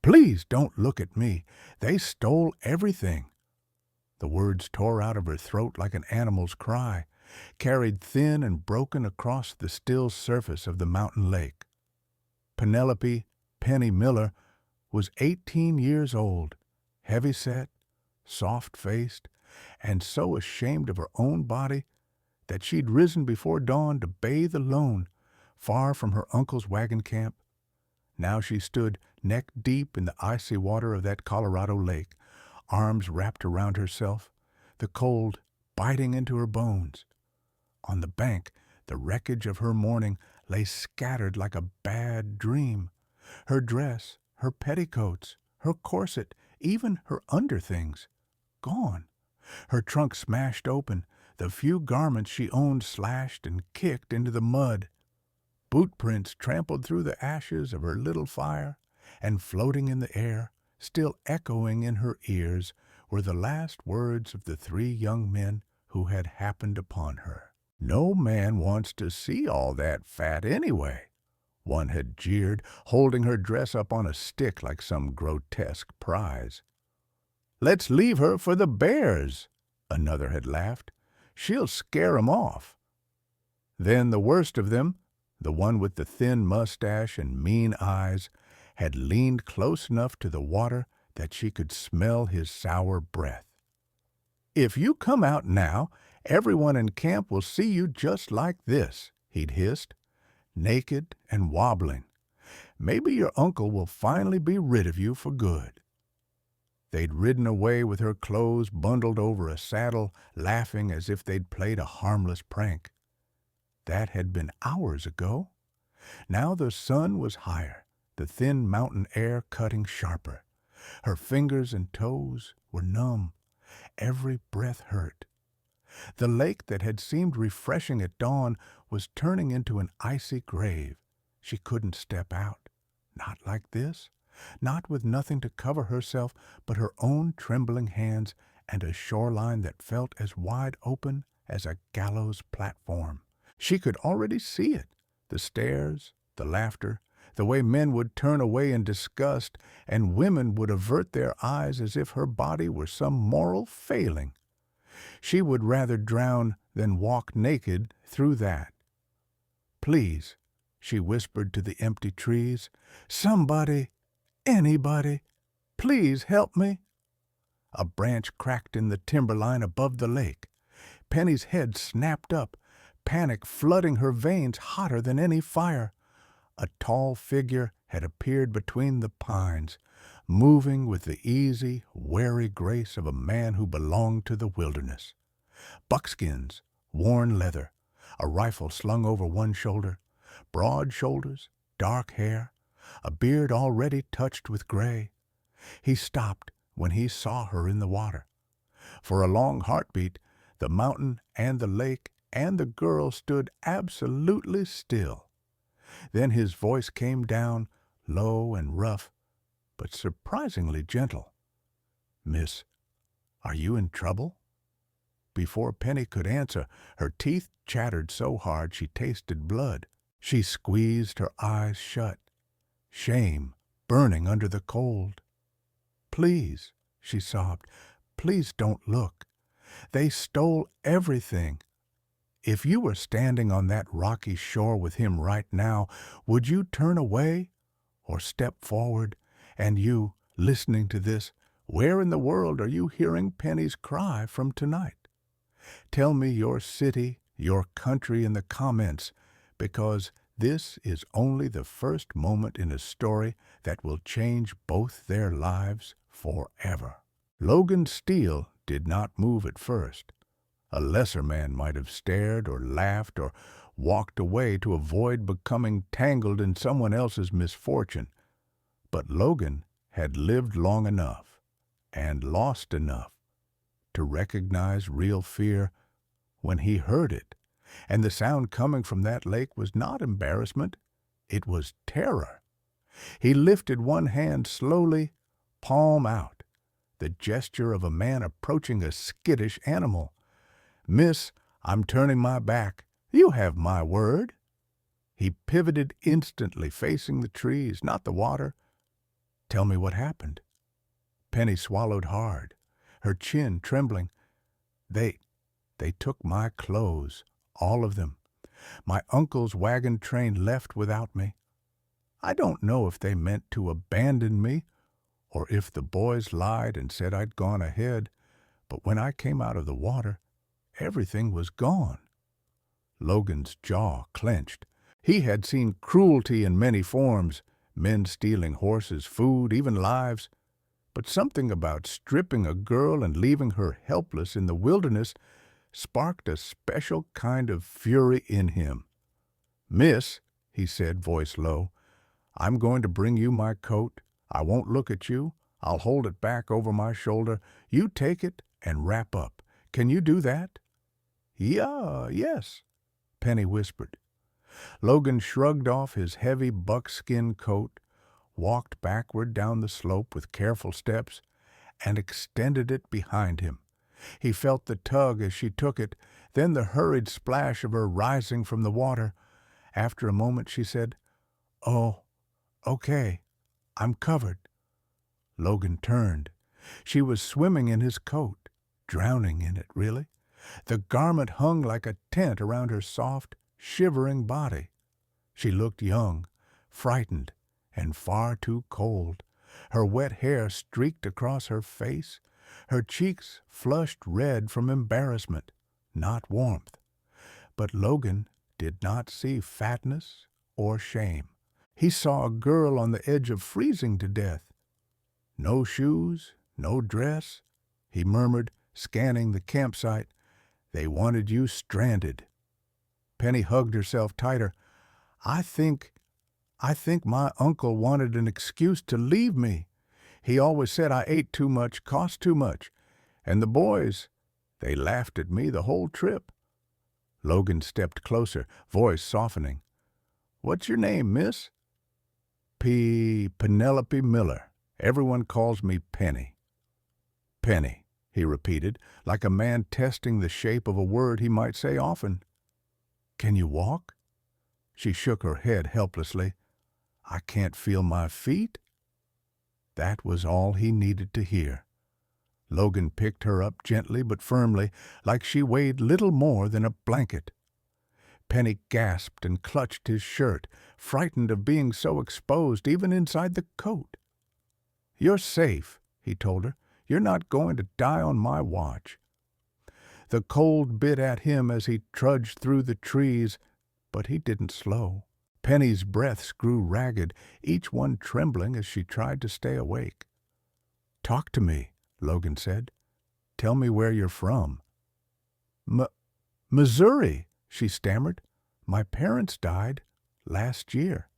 Please don't look at me. They stole everything." The words tore out of her throat like an animal's cry, carried thin and broken across the still surface of the mountain lake. Penelope Penny Miller was 18 years old, heavy-set, soft-faced, and so ashamed of her own body that she'd risen before dawn to bathe alone, far from her uncle's wagon camp. Now she stood neck-deep in the icy water of that Colorado lake, arms wrapped around herself, the cold biting into her bones. On the bank, the wreckage of her morning lay scattered like a bad dream. Her dress, her petticoats, her corset, even her underthings, gone. Her trunk smashed open, the few garments she owned slashed and kicked into the mud. Boot prints trampled through the ashes of her little fire, and floating in the air, still echoing in her ears, were the last words of the 3 young men who had happened upon her. "No man wants to see all that fat anyway," one had jeered, holding her dress up on a stick like some grotesque prize. "Let's leave her for the bears," another had laughed. "She'll scare 'em off." Then the worst of them, the one with the thin mustache and mean eyes, had leaned close enough to the water that she could smell his sour breath. "If you come out now, everyone in camp will see you just like this," he'd hissed, naked and wobbling. "Maybe your uncle will finally be rid of you for good." They'd ridden away with her clothes bundled over a saddle, laughing as if they'd played a harmless prank. That had been hours ago. Now the sun was higher, the thin mountain air cutting sharper. Her fingers and toes were numb. Every breath hurt. The lake that had seemed refreshing at dawn was turning into an icy grave. She couldn't step out. Not like this. Not with nothing to cover herself but her own trembling hands and a shoreline that felt as wide open as a gallows platform. She could already see it, the stares, the laughter, the way men would turn away in disgust and women would avert their eyes as if her body were some moral failing. She would rather drown than walk naked through that. "Please," she whispered to the empty trees, "somebody, anybody, please help me." A branch cracked in the timberline above the lake. Penny's head snapped up, panic flooding her veins hotter than any fire. A tall figure had appeared between the pines, moving with the easy, wary grace of a man who belonged to the wilderness. Buckskins, worn leather, a rifle slung over one shoulder, broad shoulders, dark hair, a beard already touched with gray. He stopped when he saw her in the water. For a long heartbeat, the mountain and the lake and the girl stood absolutely still. Then his voice came down, low and rough, but surprisingly gentle. "Miss, are you in trouble?" Before Penny could answer, her teeth chattered so hard she tasted blood. She squeezed her eyes shut, shame burning under the cold. "Please," she sobbed, "please don't look. They stole everything. If you were standing on that rocky shore with him right now, would you turn away or step forward? And you, listening to this, where in the world are you hearing Penny's cry from tonight? Tell me your city, your country in the comments, because this is only the first moment in a story that will change both their lives forever." Logan Steele did not move at first. A lesser man might have stared or laughed or walked away to avoid becoming tangled in someone else's misfortune. But Logan had lived long enough and lost enough to recognize real fear when he heard it, and the sound coming from that lake was not embarrassment, it was terror. He lifted one hand slowly, palm out, the gesture of a man approaching a skittish animal. "Miss, I'm turning my back. You have my word." He pivoted instantly, facing the trees, not the water. Tell me what happened." Penny swallowed hard, her chin trembling. They took my clothes, all of them. My uncle's wagon train left without me. I don't know if they meant to abandon me or if the boys lied and said I'd gone ahead, but when I came out of the water, everything was gone." Logan's jaw clenched. He had seen cruelty in many forms, men stealing horses, food, even lives. But something about stripping a girl and leaving her helpless in the wilderness sparked a special kind of fury in him. "Miss," he said, voice low, "I'm going to bring you my coat. I won't look at you. I'll hold it back over my shoulder. You take it and wrap up. Can you do that?" Yes," Penny whispered. Logan shrugged off his heavy buckskin coat, walked backward down the slope with careful steps, and extended it behind him. He felt the tug as she took it, then the hurried splash of her rising from the water. After a moment she said, "Oh, okay, I'm covered." Logan turned. She was swimming in his coat, drowning in it, really. The garment hung like a tent around her soft, shivering body. She looked young, frightened, and far too cold. Her wet hair streaked across her face, her cheeks flushed red from embarrassment, not warmth. But Logan did not see fatness or shame. He saw a girl on the edge of freezing to death. "No shoes, no dress," he murmured, scanning the campsite. "They wanted you stranded." Penny hugged herself tighter. I think my uncle wanted an excuse to leave me. He always said I ate too much, cost too much. And the boys, they laughed at me the whole trip." Logan stepped closer, voice softening. "What's your name, miss?" Penelope Miller. Everyone calls me Penny." "Penny," he repeated, like a man testing the shape of a word he might say often. "Can you walk?" She shook her head helplessly. "I can't feel my feet." That was all he needed to hear. Logan picked her up gently but firmly, like she weighed little more than a blanket. Penny gasped and clutched his shirt, frightened of being so exposed even inside the coat. "You're safe," he told her. "You're not going to die on my watch." The cold bit at him as he trudged through the trees, but he didn't slow. Penny's breaths grew ragged, each one trembling as she tried to stay awake. "Talk to me," Logan said. "Tell me where you're from." Missouri," she stammered. "My parents died last year.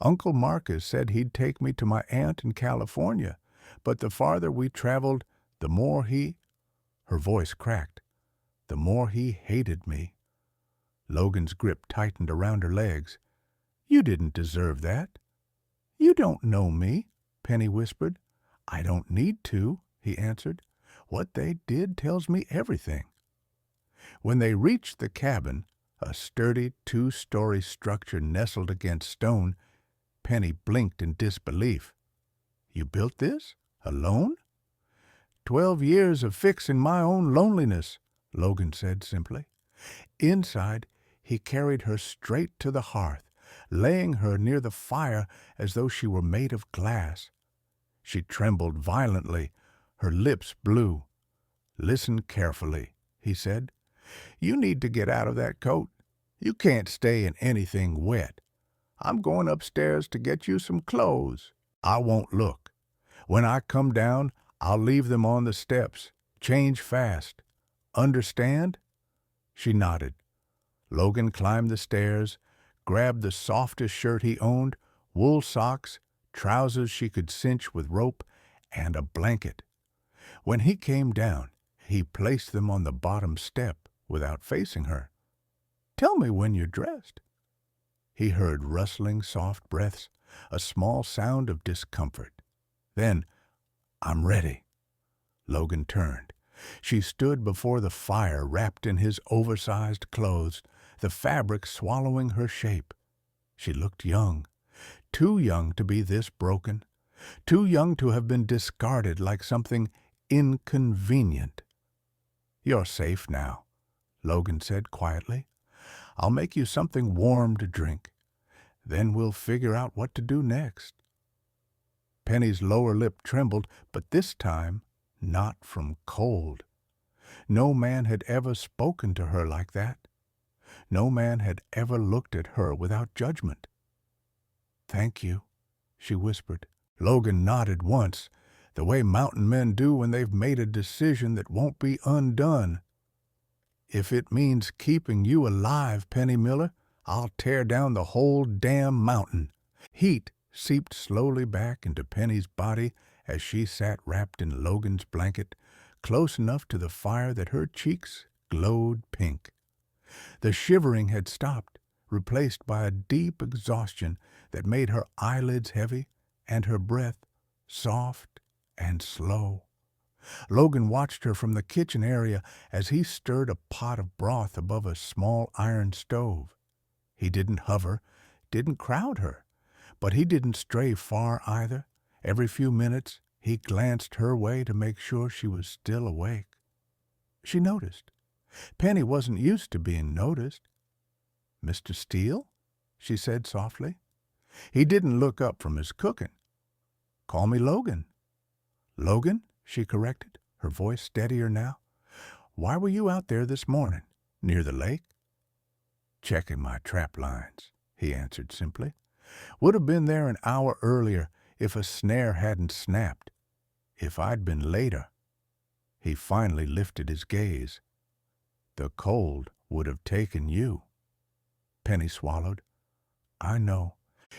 Uncle Marcus said he'd take me to my aunt in California, but the farther we traveled, the more Her voice cracked. "The more he hated me." Logan's grip tightened around her legs. "You didn't deserve that." "You don't know me," Penny whispered. "I don't need to," he answered. "What they did tells me everything." When they reached the cabin, a sturdy two-story structure nestled against stone, Penny blinked in disbelief. "You built this? Alone?" 12 years of fixing my own loneliness," Logan said simply. Inside, he carried her straight to the hearth, laying her near the fire as though she were made of glass. She trembled violently, her lips blue. "Listen carefully," he said. "You need to get out of that coat. You can't stay in anything wet. I'm going upstairs to get you some clothes. I won't look. When I come down, I'll leave them on the steps. Change fast. Understand?" She nodded. Logan climbed the stairs, grabbed the softest shirt he owned, wool socks, trousers she could cinch with rope, and a blanket. When he came down, he placed them on the bottom step without facing her. "Tell me when you're dressed." He heard rustling soft breaths, a small sound of discomfort. Then, "I'm ready." Logan turned. She stood before the fire wrapped in his oversized clothes, the fabric swallowing her shape. She looked young, too young to be this broken. too young to have been discarded like something inconvenient. "You're safe now," Logan said quietly. "I'll make you something warm to drink. Then we'll figure out what to do next." Penny's lower lip trembled, but this time not from cold. No man had ever spoken to her like that. No man had ever looked at her without judgment. "Thank you," she whispered. Logan nodded once, the way mountain men do when they've made a decision that won't be undone. "If it means keeping you alive, Penny Miller, I'll tear down the whole damn mountain." Heat seeped slowly back into Penny's body as she sat wrapped in Logan's blanket, close enough to the fire that her cheeks glowed pink. The shivering had stopped, replaced by a deep exhaustion that made her eyelids heavy and her breath soft and slow. Logan watched her from the kitchen area as he stirred a pot of broth above a small iron stove. He didn't hover, didn't crowd her, but he didn't stray far either. Every few minutes, he glanced her way to make sure she was still awake. She noticed. Penny wasn't used to being noticed. "Mr. Steele?" she said softly. He didn't look up from his cooking. "Call me Logan." "Logan?" she corrected, her voice steadier now. "Why were you out there this morning? Near the lake?" "Checking my trap lines," he answered simply. "Would have been there an hour earlier if a snare hadn't snapped. If I'd been later." He finally lifted his gaze. "The cold would have taken you." Penny swallowed. "I know."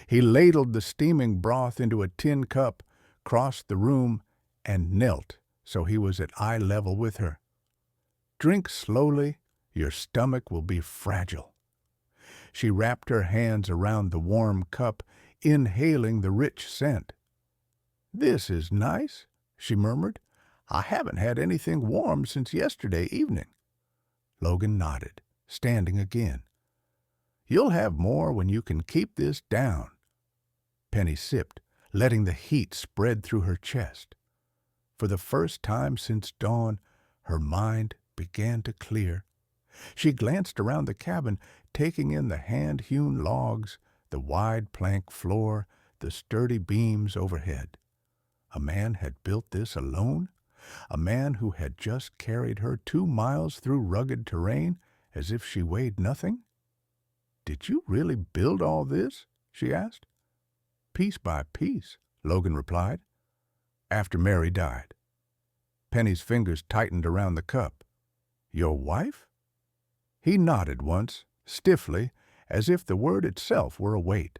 He ladled the steaming broth into a tin cup, crossed the room, and knelt so he was at eye level with her. "Drink slowly. Your stomach will be fragile." She wrapped her hands around the warm cup, inhaling the rich scent. "This is nice," she murmured. "I haven't had anything warm since yesterday evening." Logan nodded, standing again. "You'll have more when you can keep this down." Penny sipped, letting the heat spread through her chest. For the first time since dawn, her mind began to clear. She glanced around the cabin, taking in the hand-hewn logs, the wide plank floor, the sturdy beams overhead. A man had built this alone? A man who had just carried her 2 miles through rugged terrain as if she weighed nothing? "Did you really build all this?" she asked. "Piece by piece," Logan replied. "After Mary died." Penny's fingers tightened around the cup. "Your wife?" He nodded once, stiffly, as if the word itself were a weight.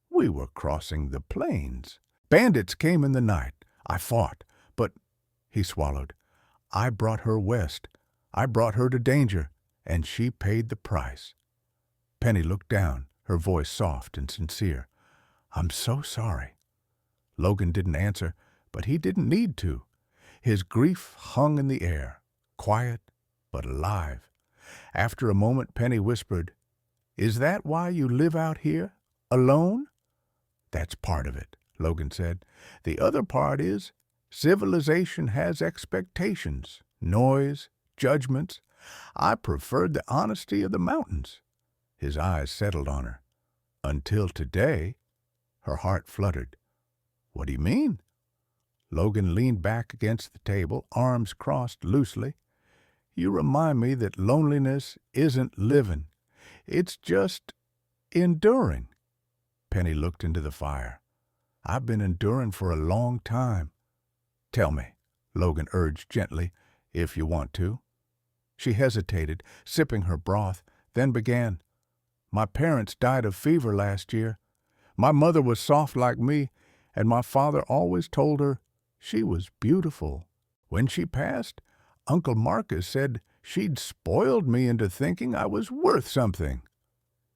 "We were crossing the plains. Bandits came in the night. I fought, but—" he swallowed. "I brought her west. I brought her to danger, and she paid the price." Penny looked down, her voice soft and sincere. "I'm so sorry." Logan didn't answer, but he didn't need to. His grief hung in the air, quiet but alive. After a moment, Penny whispered, "Is that why you live out here, alone?" "That's part of it," Logan said. "The other part is, civilization has expectations, noise, judgments. I preferred the honesty of the mountains." His eyes settled on her. "Until today." Her heart fluttered. "What do you mean?" Logan leaned back against the table, arms crossed loosely. "You remind me that loneliness isn't living. It's just enduring." Penny looked into the fire. "I've been enduring for a long time." "Tell me," Logan urged gently, "if you want to." She hesitated, sipping her broth, then began. "My parents died of fever last year. My mother was soft like me, and my father always told her she was beautiful. When she passed, Uncle Marcus said she'd spoiled me into thinking I was worth something."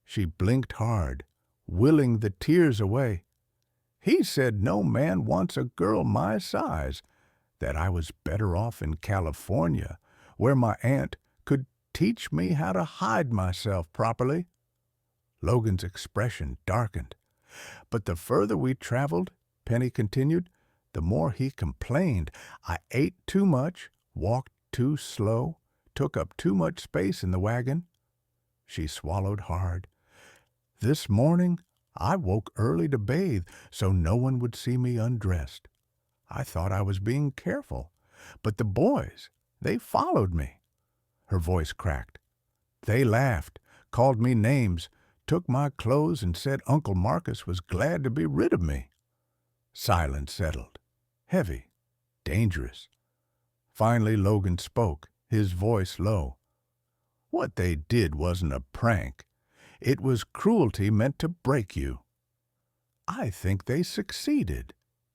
She blinked hard, willing the tears away. "He said no man wants a girl my size, that I was better off in California, where my aunt could teach me how to hide myself properly." Logan's expression darkened. "But the further we traveled, Penny continued, the more he complained. I ate too much, walked too slow, took up too much space in the wagon. She swallowed hard. This morning, I woke early to bathe so no one would see me undressed. I thought I was being careful, but the boys, they followed me. Her voice cracked. They laughed, called me names, took my clothes and said Uncle Marcus was glad to be rid of me. Silence settled, heavy, dangerous. Finally Logan spoke, his voice low. What they did wasn't a prank. It was cruelty meant to break you. I think they succeeded,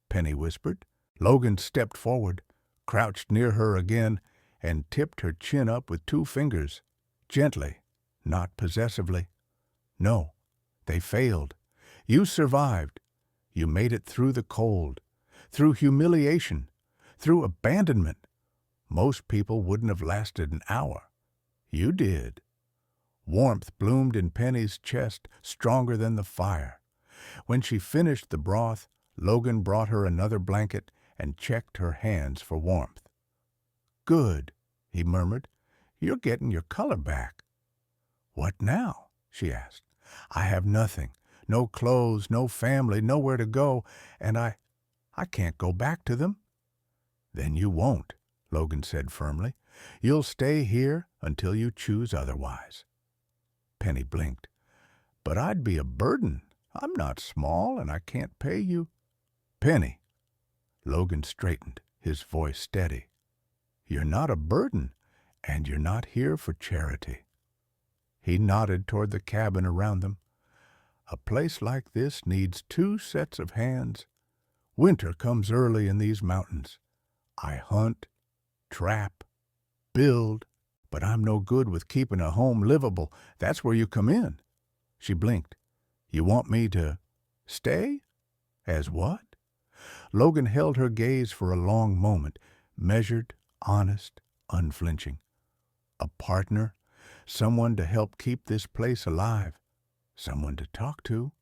Penny whispered. Logan stepped forward, crouched near her again, and tipped her chin up with 2 fingers, gently, not possessively. No, they failed. You survived. You made it through the cold, through humiliation, through abandonment. Most people wouldn't have lasted an hour. You did. Warmth bloomed in Penny's chest, stronger than the fire. When she finished the broth, Logan brought her another blanket and checked her hands for warmth. Good, he murmured. You're getting your color back. What now? She asked. I have nothing. No clothes, no family, nowhere to go, and I can't go back to them. Then you won't, Logan said firmly. You'll stay here until you choose otherwise. Penny blinked. But I'd be a burden. I'm not small, and I can't pay you. Penny. Logan straightened, his voice steady. You're not a burden, and you're not here for charity. He nodded toward the cabin around them. A place like this needs 2 sets of hands. Winter comes early in these mountains. I hunt, trap, build, but I'm no good with keeping a home livable. That's where you come in. She blinked. You want me to stay? As what? Logan held her gaze for a long moment, measured, honest, unflinching. A partner, someone to help keep this place alive, someone to talk to.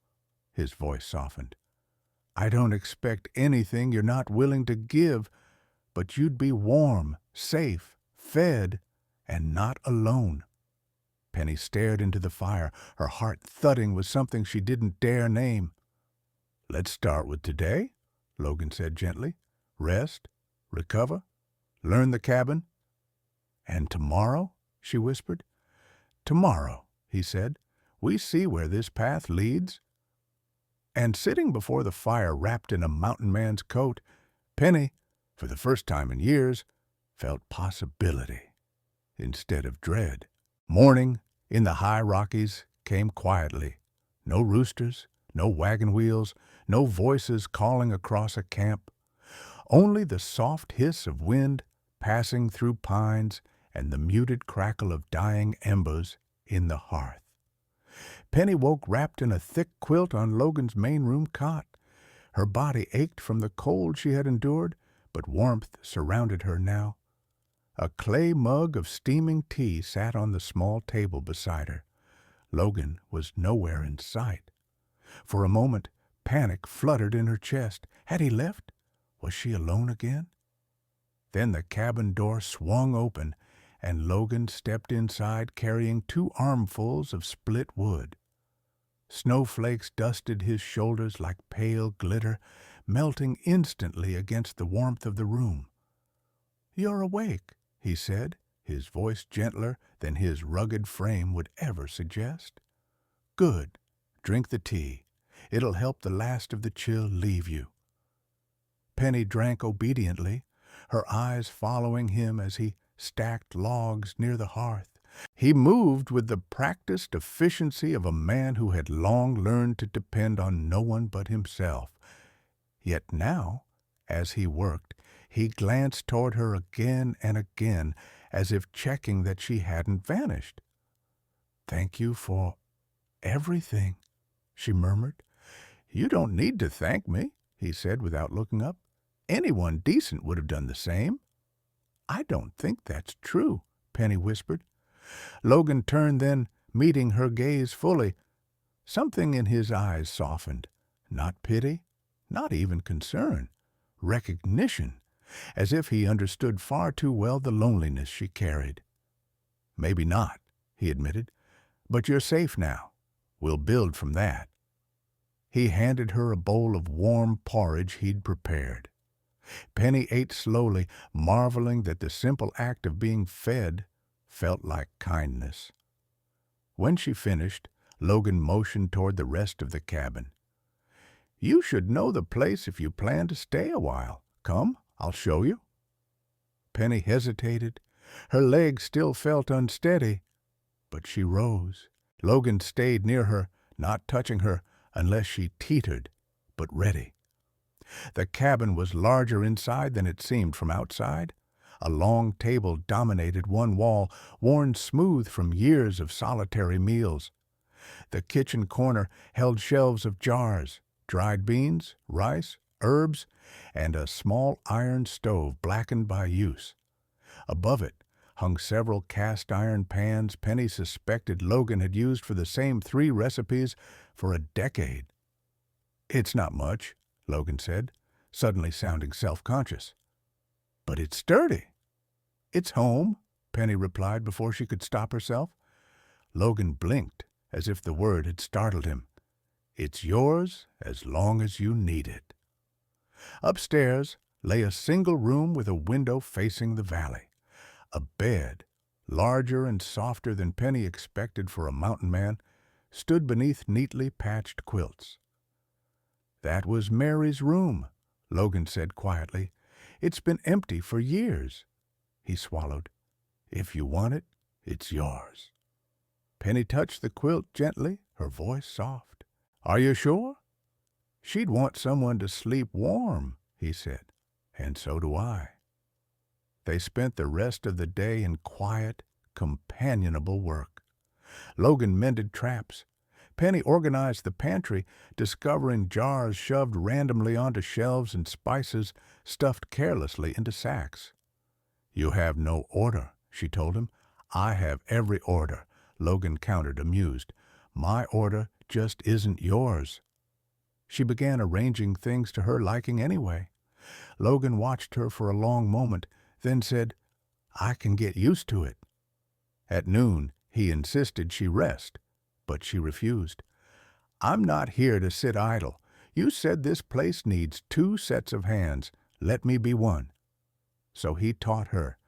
His voice softened. I don't expect anything you're not willing to give, but you'd be warm, safe, fed, and not alone. Penny stared into the fire, her heart thudding with something she didn't dare name. Let's start with today, Logan said gently. Rest, recover, learn the cabin. And tomorrow, she whispered. Tomorrow, he said, we see where this path leads. And sitting before the fire wrapped in a mountain man's coat, Penny, for the first time in years, felt possibility instead of dread. Morning in the high Rockies came quietly. No roosters, no wagon wheels, no voices calling across a camp. Only the soft hiss of wind passing through pines and the muted crackle of dying embers in the hearth. Penny woke wrapped in a thick quilt on Logan's main room cot. Her body ached from the cold she had endured, but warmth surrounded her now. A clay mug of steaming tea sat on the small table beside her. Logan was nowhere in sight. For a moment, panic fluttered in her chest. Had he left? Was she alone again? Then the cabin door swung open, and Logan stepped inside carrying 2 armfuls of split wood. Snowflakes dusted his shoulders like pale glitter, melting instantly against the warmth of the room. You're awake, he said, his voice gentler than his rugged frame would ever suggest. Good. Drink the tea. It'll help the last of the chill leave you. Penny drank obediently, her eyes following him as he stacked logs near the hearth. He moved with the practiced efficiency of a man who had long learned to depend on no one but himself. Yet now, as he worked, he glanced toward her again and again, as if checking that she hadn't vanished. Thank you for everything, she murmured. You don't need to thank me, he said without looking up. Anyone decent would have done the same. I don't think that's true, Penny whispered. Logan turned then, meeting her gaze fully. Something in his eyes softened. Not pity, Not even concern. Recognition, as if he understood far too well the loneliness she carried. "Maybe not," he admitted, "but you're safe now. We'll build from that." He handed her a bowl of warm porridge he'd prepared. Penny ate slowly, marveling that the simple act of being fed felt like kindness. When she finished, Logan motioned toward the rest of the cabin. "You should know the place if you plan to stay a while. Come, I'll show you." Penny hesitated. Her legs still felt unsteady, but she rose. Logan stayed near her, not touching her unless she teetered, but ready. The cabin was larger inside than it seemed from outside. A long table dominated one wall, worn smooth from years of solitary meals. The kitchen corner held shelves of jars, dried beans, rice, herbs, and a small iron stove blackened by use. Above it hung several cast-iron pans Penny suspected Logan had used for the same 3 recipes for a decade. "It's not much," Logan said, suddenly sounding self-conscious. "But it's sturdy." "It's home," Penny replied before she could stop herself. Logan blinked, as if the word had startled him. "It's yours as long as you need it." Upstairs lay a single room with a window facing the valley. A bed, larger and softer than Penny expected for a mountain man, stood beneath neatly patched quilts. "That was Mary's room," Logan said quietly. "It's been empty for years." He swallowed. "If you want it, it's yours." Penny touched the quilt gently, her voice soft. "Are you sure?" "She'd want someone to sleep warm," he said. "And so do I." They spent the rest of the day in quiet, companionable work. Logan mended traps. Penny organized the pantry, discovering jars shoved randomly onto shelves and spices stuffed carelessly into sacks. "You have no order," she told him. "I have every order," Logan countered, amused. "My order just isn't yours." She began arranging things to her liking anyway. Logan watched her for a long moment, then said, "I can get used to it." At noon, he insisted she rest, but she refused. "I'm not here to sit idle. You said this place needs 2 sets of hands. Let me be one." So he taught her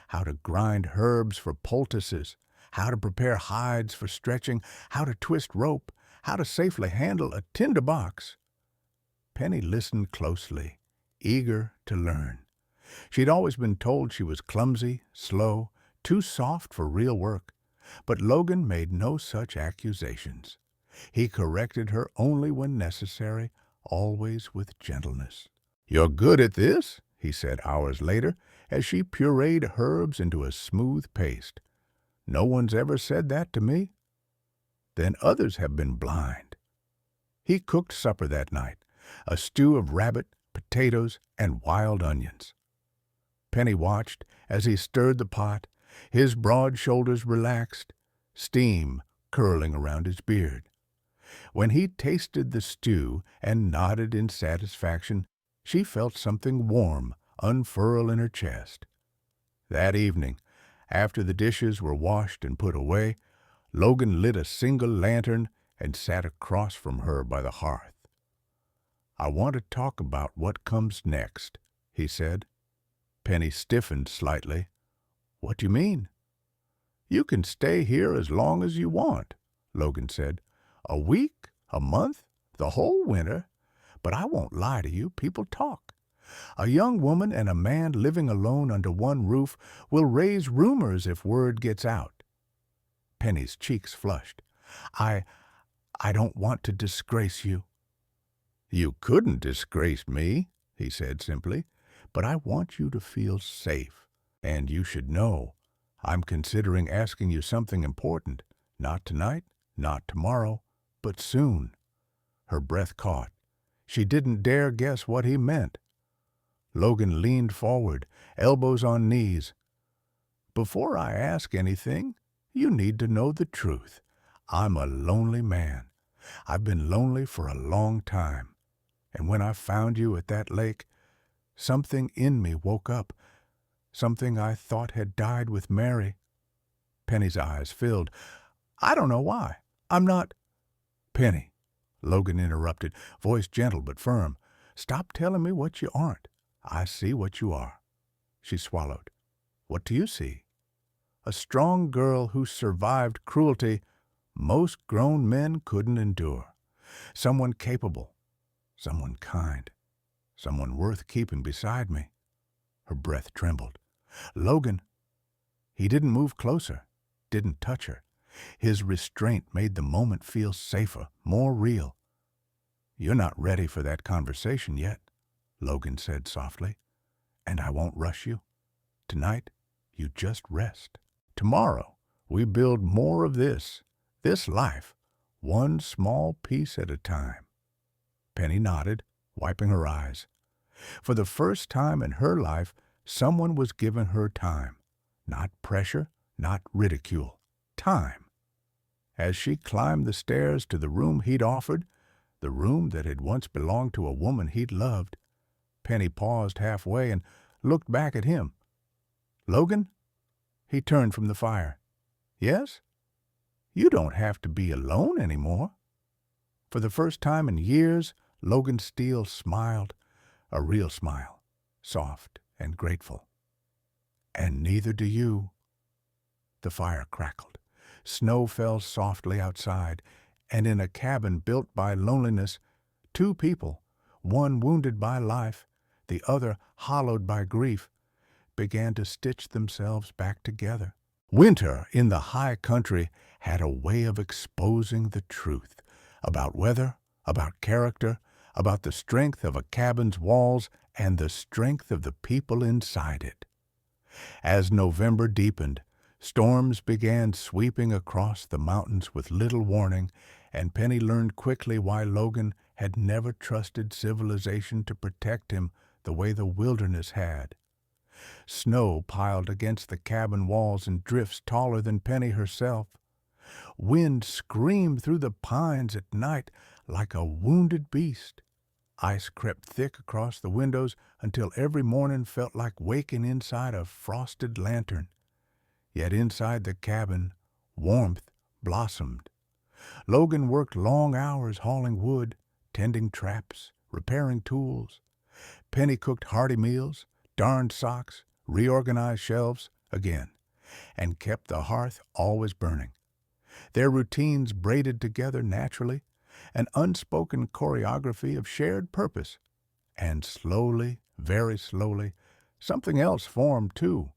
how to grind herbs for poultices, how to prepare hides for stretching, how to twist rope, how to safely handle a tinderbox. Penny listened closely, eager to learn. She'd always been told she was clumsy, slow, too soft for real work, but Logan made no such accusations. He corrected her only when necessary, always with gentleness. "You're good at this," he said hours later, as she pureed herbs into a smooth paste. "No one's ever said that to me." "Then others have been blind." He cooked supper that night, a stew of rabbit, potatoes, and wild onions. Penny watched as he stirred the pot, his broad shoulders relaxed, steam curling around his beard. When he tasted the stew and nodded in satisfaction, she felt something warm unfurl in her chest. That evening, after the dishes were washed and put away, Logan lit a single lantern and sat across from her by the hearth. "I want to talk about what comes next," he said. Penny stiffened slightly. "What do you mean?" "You can stay here as long as you want," Logan said. "A week, a month, the whole winter. But I won't lie to you, people talk. A young woman and a man living alone under one roof will raise rumors if word gets out." Penny's cheeks flushed. I don't want to disgrace you." "You couldn't disgrace me," he said simply, "but I want you to feel safe. And you should know, I'm considering asking you something important. Not tonight, not tomorrow, but soon." Her breath caught. She didn't dare guess what he meant. Logan leaned forward, elbows on knees. "Before I ask anything, you need to know the truth. I'm a lonely man. I've been lonely for a long time. And when I found you at that lake, something in me woke up, something I thought had died with Mary." Penny's eyes filled. "I don't know why. I'm not—" "Penny," Logan interrupted, voice gentle but firm, "stop telling me what you aren't. I see what you are." She swallowed. "What do you see?" "A strong girl who survived cruelty most grown men couldn't endure. Someone capable, someone kind, someone worth keeping beside me." Her breath trembled. Logan, he didn't move closer, didn't touch her. His restraint made the moment feel safer, more real. "You're not ready for that conversation yet," Logan said softly, "and I won't rush you. Tonight, you just rest. Tomorrow, we build more of this life, one small piece at a time." Penny nodded, wiping her eyes. For the first time in her life, someone was giving her time. Not pressure, not ridicule. Time. As she climbed the stairs to the room he'd offered, the room that had once belonged to a woman he'd loved, Penny paused halfway and looked back at him. "Logan?" He turned from the fire. "Yes? You don't have to be alone anymore." For the first time in years, Logan Steele smiled, a real smile, soft and grateful. "And neither do you." The fire crackled. Snow fell softly outside, and in a cabin built by loneliness, two people, one wounded by life, the other hollowed by grief, began to stitch themselves back together. Winter in the high country had a way of exposing the truth about weather, about character, about the strength of a cabin's walls and the strength of the people inside it. As November deepened, storms began sweeping across the mountains with little warning, and Penny learned quickly why Logan had never trusted civilization to protect him the way the wilderness had. Snow piled against the cabin walls in drifts taller than Penny herself. Wind screamed through the pines at night like a wounded beast. Ice crept thick across the windows until every morning felt like waking inside a frosted lantern. Yet inside the cabin, warmth blossomed. Logan worked long hours hauling wood, tending traps, repairing tools. Penny cooked hearty meals, darned socks, reorganized shelves again, and kept the hearth always burning. Their routines braided together naturally, an unspoken choreography of shared purpose. And slowly, very slowly, something else formed too.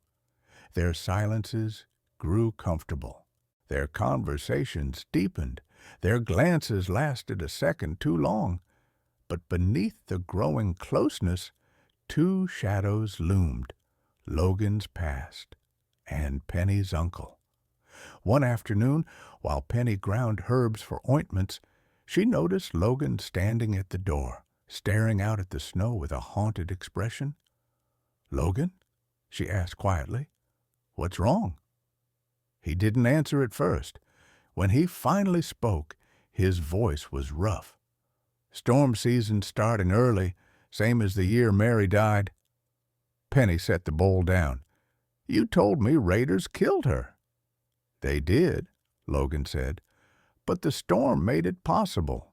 Their silences grew comfortable. Their conversations deepened. Their glances lasted a second too long. But beneath the growing closeness, two shadows loomed, Logan's past and Penny's uncle. One afternoon, while Penny ground herbs for ointments, she noticed Logan standing at the door, staring out at the snow with a haunted expression. "Logan?" she asked quietly. "What's wrong?" He didn't answer at first. When he finally spoke, his voice was rough. "Storm season starting early, same as the year Mary died." Penny set the bowl down. "You told me raiders killed her." "They did," Logan said, "but the storm made it possible."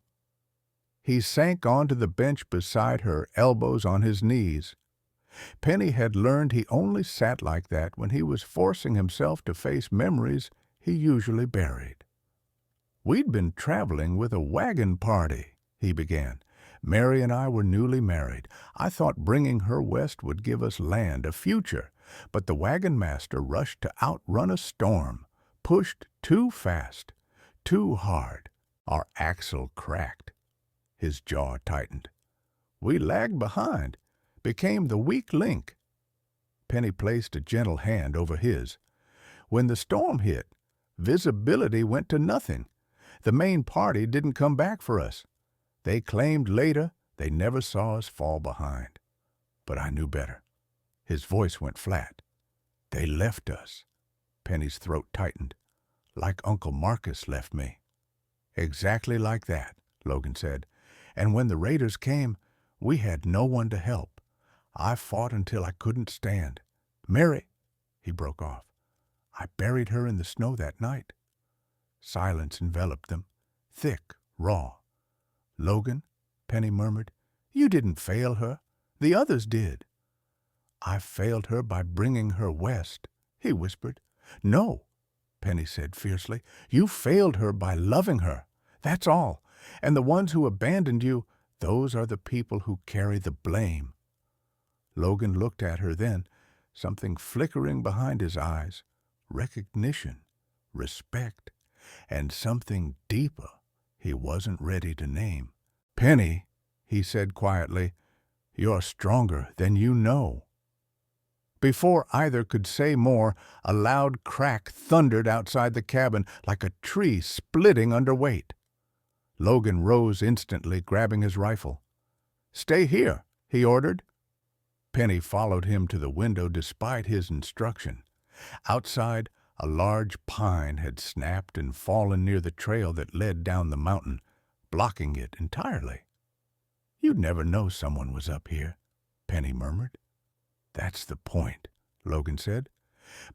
He sank onto the bench beside her, elbows on his knees. Penny had learned he only sat like that when he was forcing himself to face memories he usually buried. "We'd been traveling with a wagon party," he began. "Mary and I were newly married. I thought bringing her west would give us land, a future. But the wagon master rushed to outrun a storm, pushed too fast, too hard. Our axle cracked." His jaw tightened. "We lagged behind, became the weak link." Penny placed a gentle hand over his. "When the storm hit, visibility went to nothing. The main party didn't come back for us. They claimed later they never saw us fall behind. But I knew better." His voice went flat. "They left us." Penny's throat tightened. "Like Uncle Marcus left me." "Exactly like that," Logan said. "And when the raiders came, We had no one to help. I fought until I couldn't stand. Mary, he broke off. I buried her in the snow that night. Silence enveloped them, thick, raw. Logan, Penny murmured, you didn't fail her. The others did. I failed her by bringing her west, he whispered. No, Penny said fiercely. You failed her by loving her. That's all. And the ones who abandoned you, those are the people who carry the blame. Logan looked at her then, something flickering behind his eyes. Recognition, respect, and something deeper he wasn't ready to name. Penny, he said quietly, you're stronger than you know. Before either could say more, a loud crack thundered outside the cabin like a tree splitting under weight. Logan rose instantly, grabbing his rifle. Stay here, he ordered. Penny followed him to the window despite his instruction. Outside, a large pine had snapped and fallen near the trail that led down the mountain, blocking it entirely. You'd never know someone was up here, Penny murmured. That's the point, Logan said.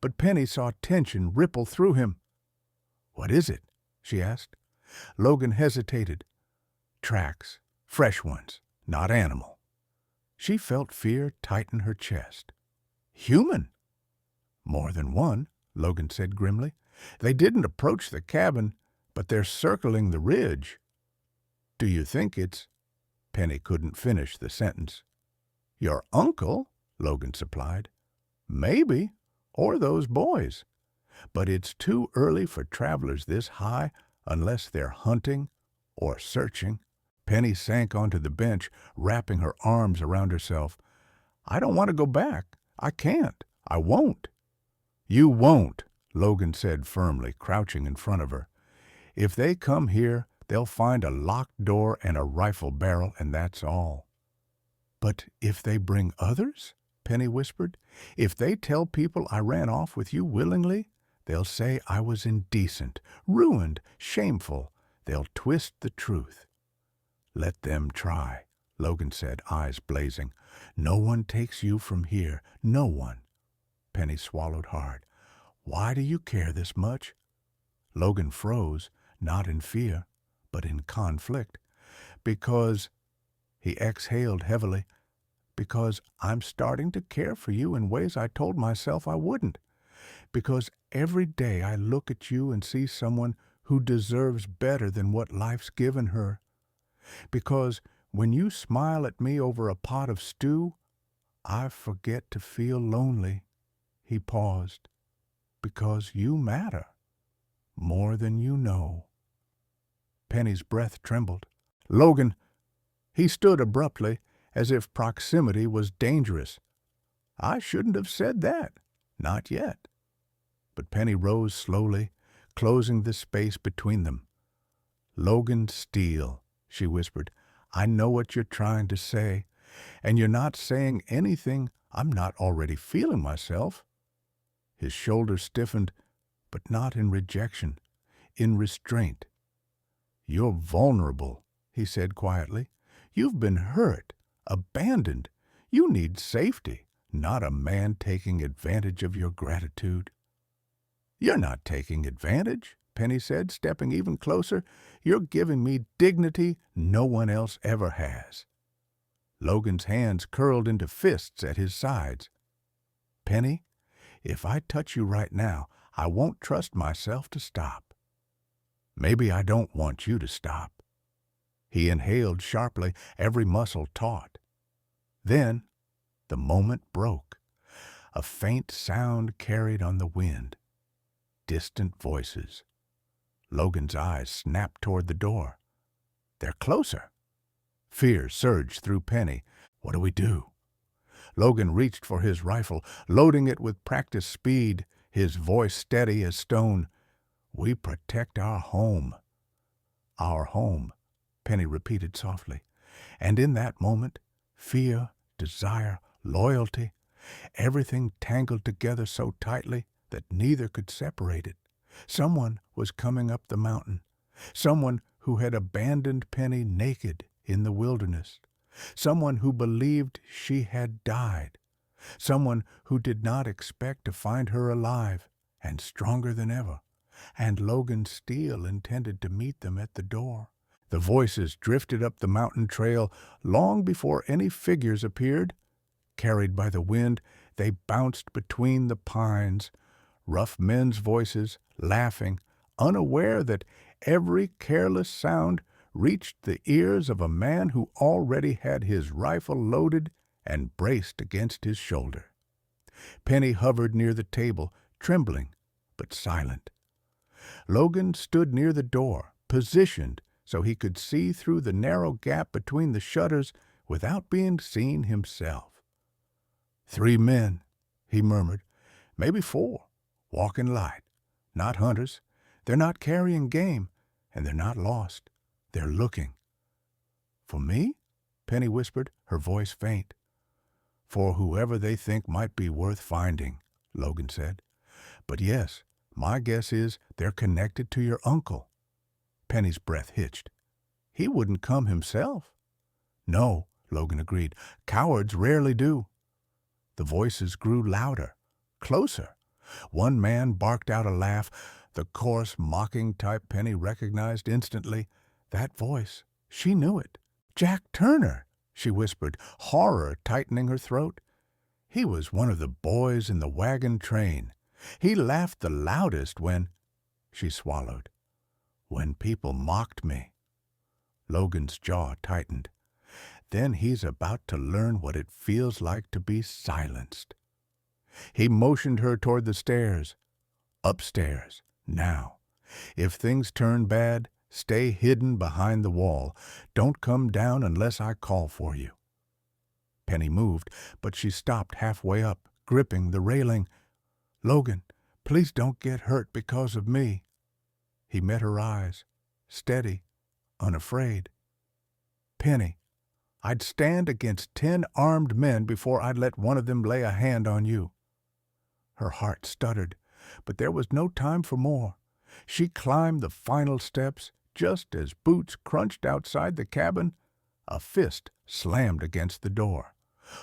But Penny saw tension ripple through him. What is it? She asked. Logan hesitated. Tracks, fresh ones, not animal. She felt fear tighten her chest. Human. More than one, Logan said grimly. They didn't approach the cabin, but they're circling the ridge. Do you think it's... Penny couldn't finish the sentence. Your uncle? Logan supplied. Maybe, or those boys. But it's too early for travelers this high unless they're hunting or searching. Penny sank onto the bench, wrapping her arms around herself. I don't want to go back. I can't. I won't. You won't, Logan said firmly, crouching in front of her. If they come here, they'll find a locked door and a rifle barrel, and that's all. But if they bring others? Penny whispered. If they tell people I ran off with you willingly, they'll say I was indecent, ruined, shameful. They'll twist the truth. Let them try, Logan said, eyes blazing. No one takes you from here, no one. Penny swallowed hard. Why do you care this much? Logan froze, not in fear, but in conflict. Because, he exhaled heavily, because I'm starting to care for you in ways I told myself I wouldn't. Because every day I look at you and see someone who deserves better than what life's given her. Because when you smile at me over a pot of stew, I forget to feel lonely. He paused. Because you matter. More than you know. Penny's breath trembled. Logan! He stood abruptly, as if proximity was dangerous. I shouldn't have said that. Not yet. But Penny rose slowly, closing the space between them. Logan Steele, she whispered, I know what you're trying to say, and you're not saying anything I'm not already feeling myself. His shoulders stiffened, but not in rejection, in restraint. You're vulnerable, he said quietly. You've been hurt, abandoned. You need safety, not a man taking advantage of your gratitude. You're not taking advantage, Penny said, stepping even closer. You're giving me dignity no one else ever has. Logan's hands curled into fists at his sides. Penny, if I touch you right now, I won't trust myself to stop. Maybe I don't want you to stop. He inhaled sharply, every muscle taut. Then the moment broke. A faint sound carried on the wind. Distant voices. Logan's eyes snapped toward the door. They're closer. Fear surged through Penny. What do we do? Logan reached for his rifle, loading it with practiced speed, his voice steady as stone. We protect our home. Our home, Penny repeated softly. And in that moment, fear, desire, loyalty, everything tangled together so tightly that neither could separate it. Someone was coming up the mountain. Someone who had abandoned Penny naked in the wilderness. someone who believed she had died, someone who did not expect to find her alive and stronger than ever. And Logan Steele intended to meet them at the door. The voices drifted up the mountain trail long before any figures appeared. Carried by the wind, they bounced between the pines, rough men's voices, laughing, unaware that every careless sound reached the ears of a man who already had his rifle loaded and braced against his shoulder. Penny hovered near the table, trembling but silent. Logan stood near the door, positioned so he could see through the narrow gap between the shutters without being seen himself. 3 men, he murmured, maybe 4, walking light, not hunters. They're not carrying game, and they're not lost. They're looking. For me? Penny whispered, her voice faint. For whoever they think might be worth finding, Logan said. But yes, my guess is they're connected to your uncle. Penny's breath hitched. He wouldn't come himself. No, Logan agreed. Cowards rarely do. The voices grew louder, closer. One man barked out a laugh, the coarse, mocking type Penny recognized instantly. That voice, she knew it. Jack Turner, she whispered, horror tightening her throat. He was one of the boys in the wagon train. He laughed the loudest when... She swallowed. When people mocked me. Logan's jaw tightened. Then he's about to learn what it feels like to be silenced. He motioned her toward the stairs. Upstairs, now. If things turn bad, stay hidden behind the wall. Don't come down unless I call for you. Penny moved, but she stopped halfway up, gripping the railing. Logan, please don't get hurt because of me. He met her eyes, steady, unafraid. Penny, I'd stand against 10 armed men before I'd let one of them lay a hand on you. Her heart stuttered, but there was no time for more. She climbed the final steps. Just as boots crunched outside the cabin, a fist slammed against the door.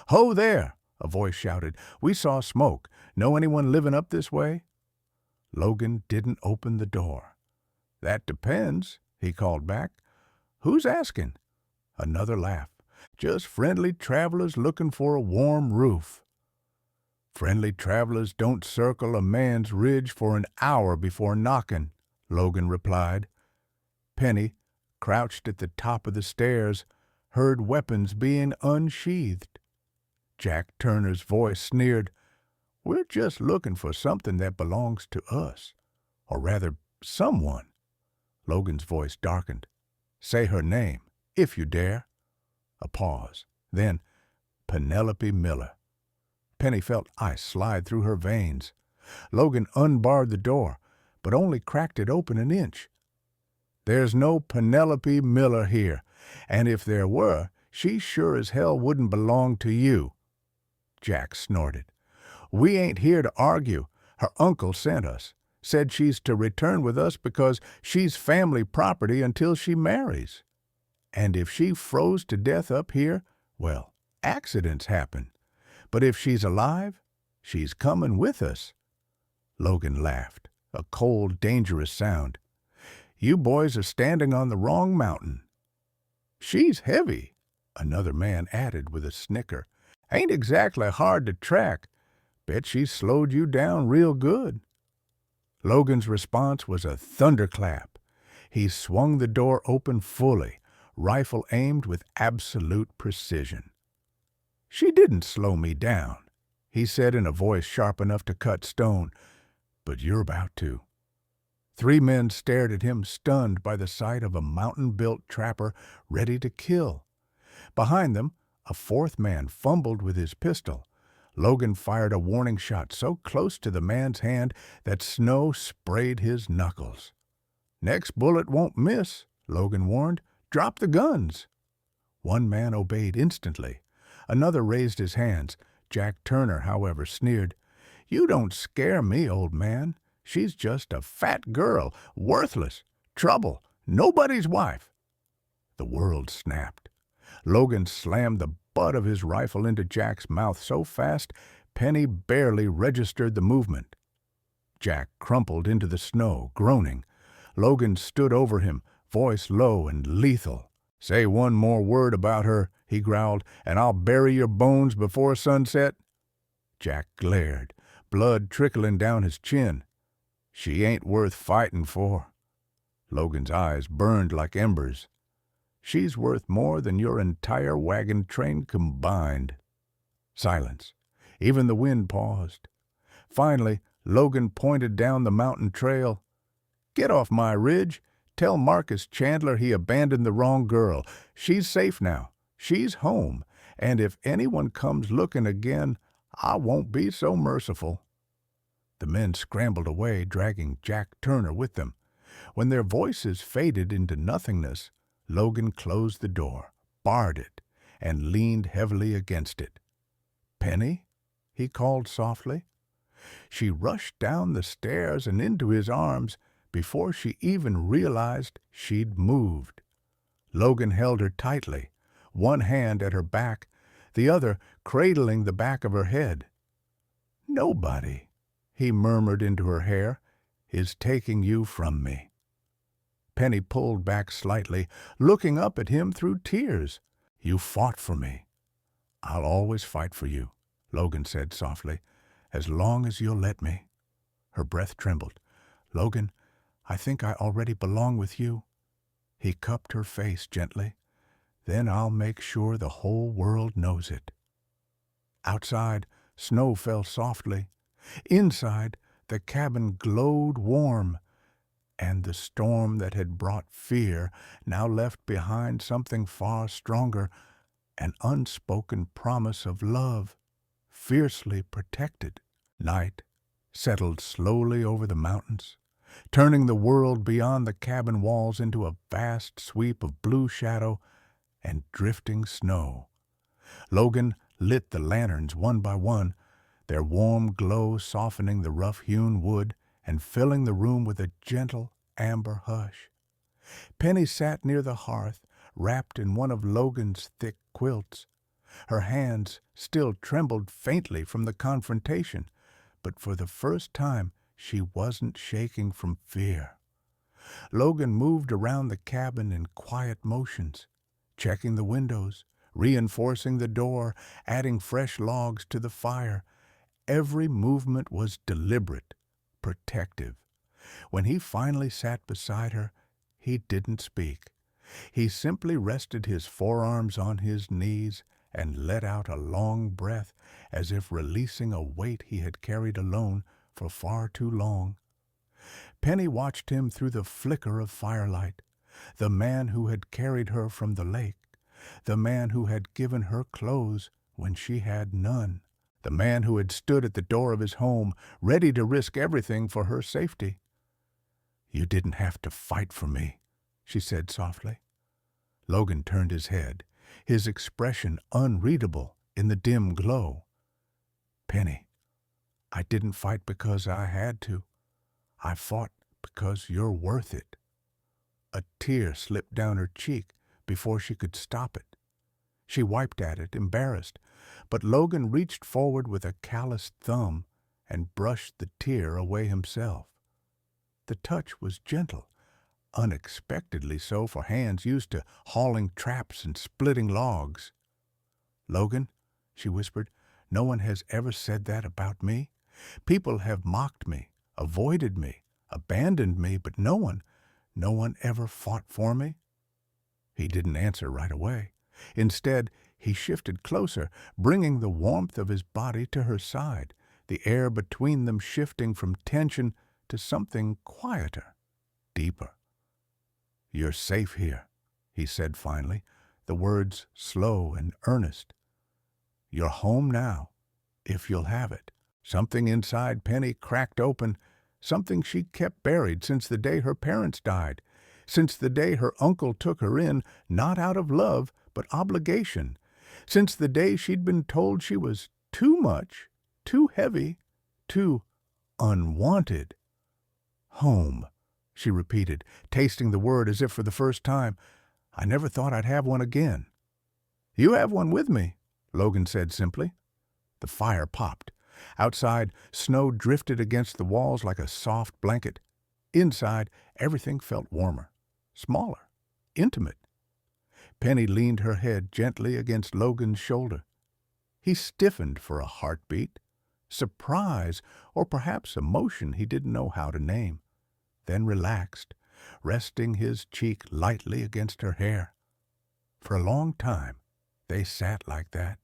Ho there! A voice shouted. We saw smoke. Know anyone living up this way? Logan didn't open the door. That depends, he called back. Who's asking? Another laugh. Just friendly travelers looking for a warm roof. Friendly travelers don't circle a man's ridge for an hour before knocking, Logan replied. Penny, crouched at the top of the stairs, heard weapons being unsheathed. Jack Turner's voice sneered, We're just looking for something that belongs to us. Or rather, someone. Logan's voice darkened. Say her name, if you dare. A pause. Then, Penelope Miller. Penny felt ice slide through her veins. Logan unbarred the door, but only cracked it open an inch. There's no Penelope Miller here, and if there were, she sure as hell wouldn't belong to you. Jack snorted. We ain't here to argue. Her uncle sent us. Said she's to return with us because she's family property until she marries. And if she froze to death up here, well, accidents happen. But if she's alive, she's coming with us. Logan laughed, a cold, dangerous sound. You boys are standing on the wrong mountain. She's heavy, another man added with a snicker. Ain't exactly hard to track. Bet she's slowed you down real good. Logan's response was a thunderclap. He swung the door open fully, rifle aimed with absolute precision. She didn't slow me down, he said in a voice sharp enough to cut stone, but you're about to. 3 men stared at him, stunned by the sight of a mountain-built trapper ready to kill. Behind them, a 4th man fumbled with his pistol. Logan fired a warning shot so close to the man's hand that snow sprayed his knuckles. Next bullet won't miss, Logan warned. Drop the guns. 1 man obeyed instantly. Another raised his hands. Jack Turner, however, sneered. You don't scare me, old man. She's just a fat girl, worthless, trouble, nobody's wife. The world snapped. Logan slammed the butt of his rifle into Jack's mouth so fast, Penny barely registered the movement. Jack crumpled into the snow, groaning. Logan stood over him, voice low and lethal. "Say one more word about her," he growled, "and I'll bury your bones before sunset." Jack glared, blood trickling down his chin. "She ain't worth fighting for." Logan's eyes burned like embers. "She's worth more than your entire wagon train combined." Silence. Even the wind paused. Finally, Logan pointed down the mountain trail. "Get off my ridge. Tell Marcus Chandler he abandoned the wrong girl. She's safe now. She's home. And if anyone comes looking again, I won't be so merciful." The men scrambled away, dragging Jack Turner with them. When their voices faded into nothingness, Logan closed the door, barred it, and leaned heavily against it. "Penny?" he called softly. She rushed down the stairs and into his arms before she even realized she'd moved. Logan held her tightly, one hand at her back, the other cradling the back of her head. "Nobody," he murmured into her hair, "is taking you from me." Penny pulled back slightly, looking up at him through tears. "You fought for me." "I'll always fight for you," Logan said softly, "as long as you'll let me." Her breath trembled. "Logan, I think I already belong with you." He cupped her face gently. "Then I'll make sure the whole world knows it." Outside, snow fell softly. Inside, the cabin glowed warm, and the storm that had brought fear now left behind something far stronger, an unspoken promise of love, fiercely protected. Night settled slowly over the mountains, turning the world beyond the cabin walls into a vast sweep of blue shadow and drifting snow. Logan lit the lanterns one by one, their warm glow softening the rough-hewn wood and filling the room with a gentle amber hush. Penny sat near the hearth, wrapped in one of Logan's thick quilts. Her hands still trembled faintly from the confrontation, but for the first time she wasn't shaking from fear. Logan moved around the cabin in quiet motions, checking the windows, reinforcing the door, adding fresh logs to the fire. Every movement was deliberate, protective. When he finally sat beside her, he didn't speak. He simply rested his forearms on his knees and let out a long breath, as if releasing a weight he had carried alone for far too long. Penny watched him through the flicker of firelight, the man who had carried her from the lake, the man who had given her clothes when she had none, the man who had stood at the door of his home, ready to risk everything for her safety. "You didn't have to fight for me," she said softly. Logan turned his head, his expression unreadable in the dim glow. "Penny, I didn't fight because I had to. I fought because you're worth it." A tear slipped down her cheek before she could stop it. She wiped at it, embarrassed, but Logan reached forward with a calloused thumb and brushed the tear away himself. The touch was gentle, unexpectedly so for hands used to hauling traps and splitting logs. "Logan," she whispered, "no one has ever said that about me. People have mocked me, avoided me, abandoned me, but no one ever fought for me." He didn't answer right away. Instead, he shifted closer, bringing the warmth of his body to her side, the air between them shifting from tension to something quieter, deeper. "You're safe here," he said finally, the words slow and earnest. "You're home now, if you'll have it." Something inside Penny cracked open, something she'd kept buried since the day her parents died, since the day her uncle took her in, not out of love, but obligation, since the day she'd been told she was too much, too heavy, too unwanted. "Home," she repeated, tasting the word as if for the first time. "I never thought I'd have one again." You have one with me, Logan said simply. The fire popped. Outside, snow drifted against the walls like a soft blanket. Inside, everything felt warmer, smaller, intimate. Penny leaned her head gently against Logan's shoulder. He stiffened for a heartbeat, surprise, or perhaps emotion he didn't know how to name, then relaxed, resting his cheek lightly against her hair. For a long time, they sat like that,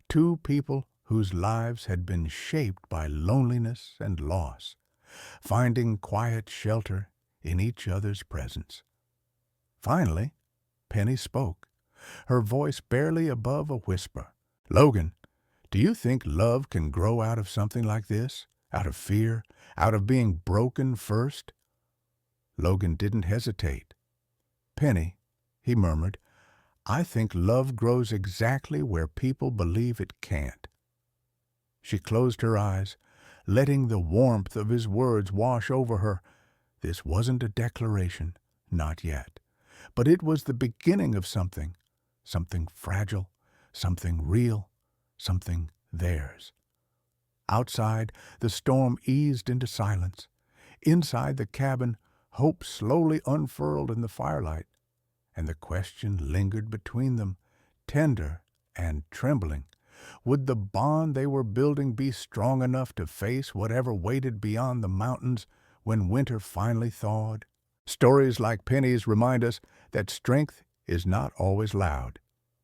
two people whose lives had been shaped by loneliness and loss, finding quiet shelter in each other's presence. Finally, Penny spoke, her voice barely above a whisper. Logan, do you think love can grow out of something like this? Out of fear? Out of being broken first? Logan didn't hesitate. Penny, he murmured, I think love grows exactly where people believe it can't. She closed her eyes, letting the warmth of his words wash over her. This wasn't a declaration, not yet, but it was the beginning of something fragile, something real, something theirs. Outside, the storm eased into silence. Inside the cabin, hope slowly unfurled in the firelight, and the question lingered between them, tender and trembling. Would the bond they were building be strong enough to face whatever waited beyond the mountains when winter finally thawed? Stories like Penny's remind us that strength is not always loud,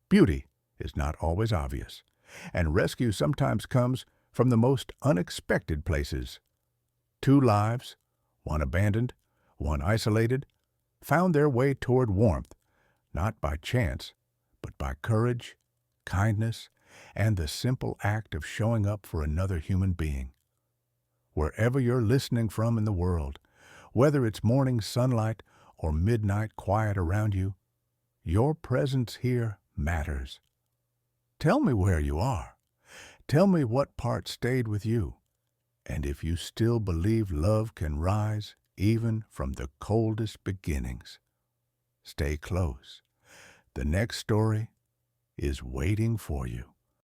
beauty is not always obvious, and rescue sometimes comes from the most unexpected places. Two lives, one abandoned, one isolated, found their way toward warmth, not by chance, but by courage, kindness, and the simple act of showing up for another human being. Wherever you're listening from in the world, whether it's morning sunlight or midnight quiet around you, your presence here matters. Tell me where you are. Tell me what part stayed with you. And if you still believe love can rise even from the coldest beginnings, stay close. The next story is waiting for you.